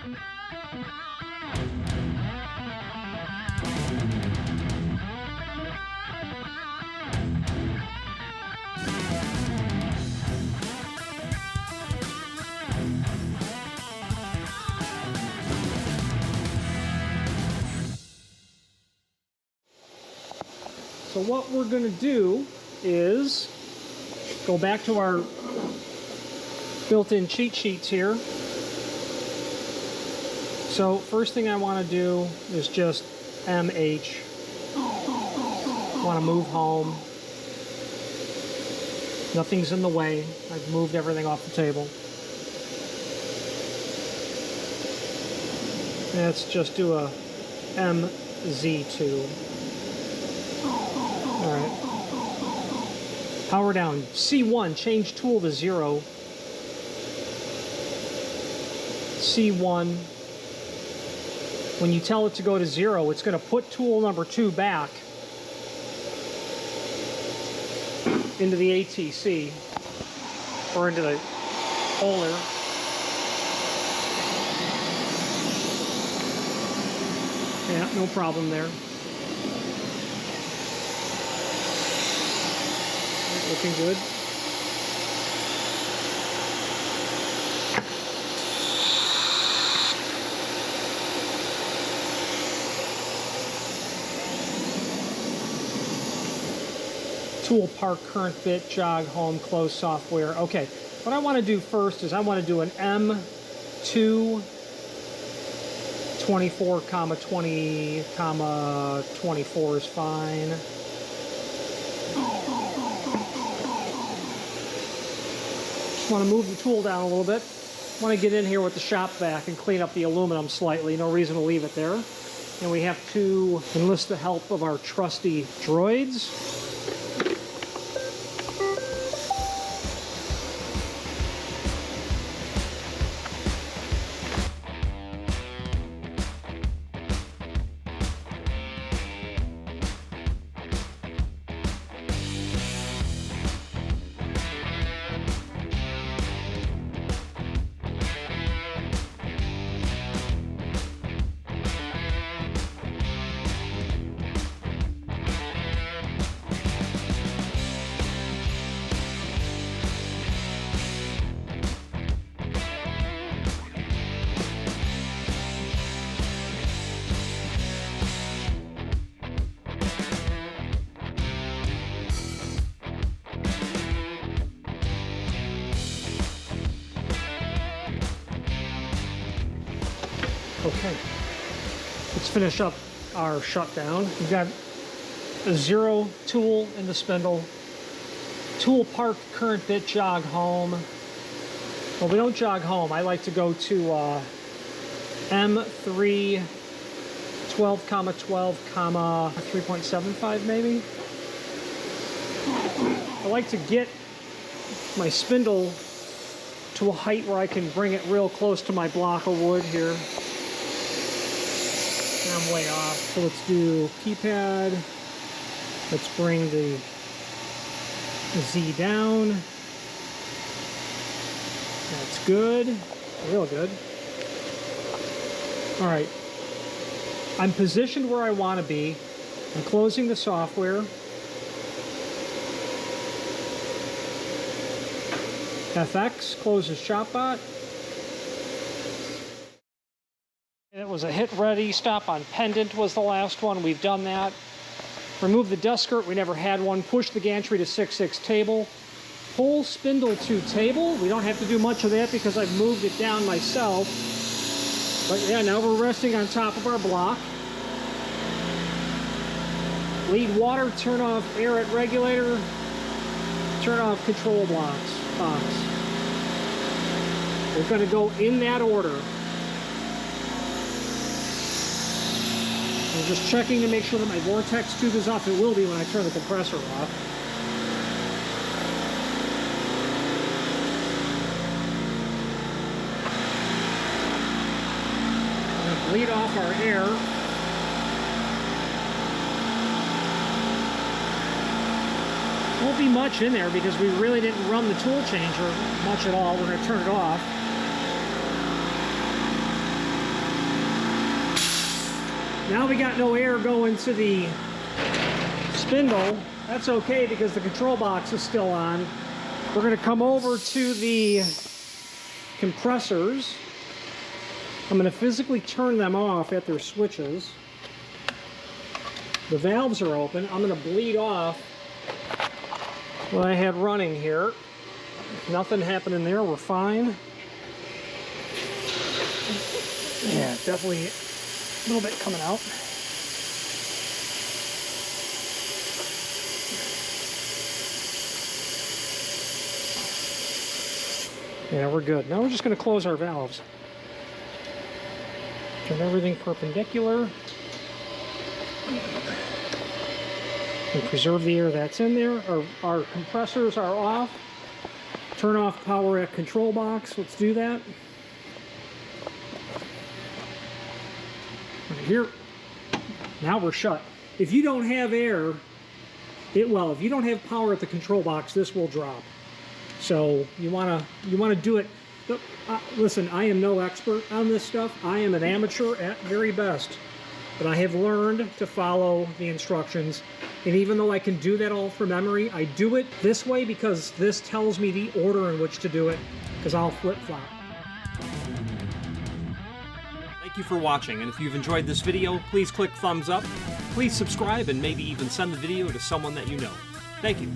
So what we're going to do is go back to our built-in cheat sheets here. So first thing I want to do is just MH. Want to move home. Nothing's in the way. I've moved everything off the table. Let's just do a MZ2. All right. Power down. C1, change tool to 0. C1. When you tell it to go to 0, it's going to put tool number 2 back into the ATC or into the holder. Yeah, no problem there. Looking good. Tool park current bit jog home close software. Okay, what I want to do first is I want to do an M2 24, 20, 24 is fine. Just want to move the tool down a little bit. Want to get in here with the shop vac and clean up the aluminum slightly. No reason to leave it there. And we have to enlist the help of our trusty droids. Okay, let's finish up our shutdown. We've got a 0 tool in the spindle. Tool park current bit jog home. Well, we don't jog home. I like to go to M3 12, 12, 3.75 maybe. I like to get my spindle to a height where I can bring it real close to my block of wood here. I'm way off. So let's do keypad. Let's bring the Z down. That's good. Real good. All right. I'm positioned where I want to be. I'm closing the software. FX closes ShopBot. It was a hit ready. Stop on pendant was the last one. We've done that. Remove the dust skirt. We never had one. Push the gantry to 6/6 table. Pull spindle to table. We don't have to do much of that because I've moved it down myself. But yeah, now we're resting on top of our block. Lead water. Turn off air at regulator. Turn off control box. We're going to go in that order. I'm just checking to make sure that my vortex tube is off. It will be when I turn the compressor off. I'm going to bleed off our air. Won't be much in there because we really didn't run the tool changer much at all. We're going to turn it off. Now we got no air going to the spindle. That's okay because the control box is still on. We're going to come over to the compressors. I'm going to physically turn them off at their switches. The valves are open. I'm going to bleed off what I had running here. Nothing happened in there. We're fine. Yeah, definitely a little bit coming out. Yeah, we're good. Now we're just going to close our valves. Turn everything perpendicular. And preserve the air that's in there. Our compressors are off. Turn off power at control box. Let's do that. Right here. Now we're shut. If you don't have air, if you don't have power at the control box, this will drop. So you wanna do it. Listen, I am no expert on this stuff. I am an amateur at very best, but I have learned to follow the instructions. And even though I can do that all from memory, I do it this way because this tells me the order in which to do it, because I'll flip-flop. Thank you for watching, and if you've enjoyed this video, please click thumbs up, please subscribe, and maybe even send the video to someone that you know. Thank you.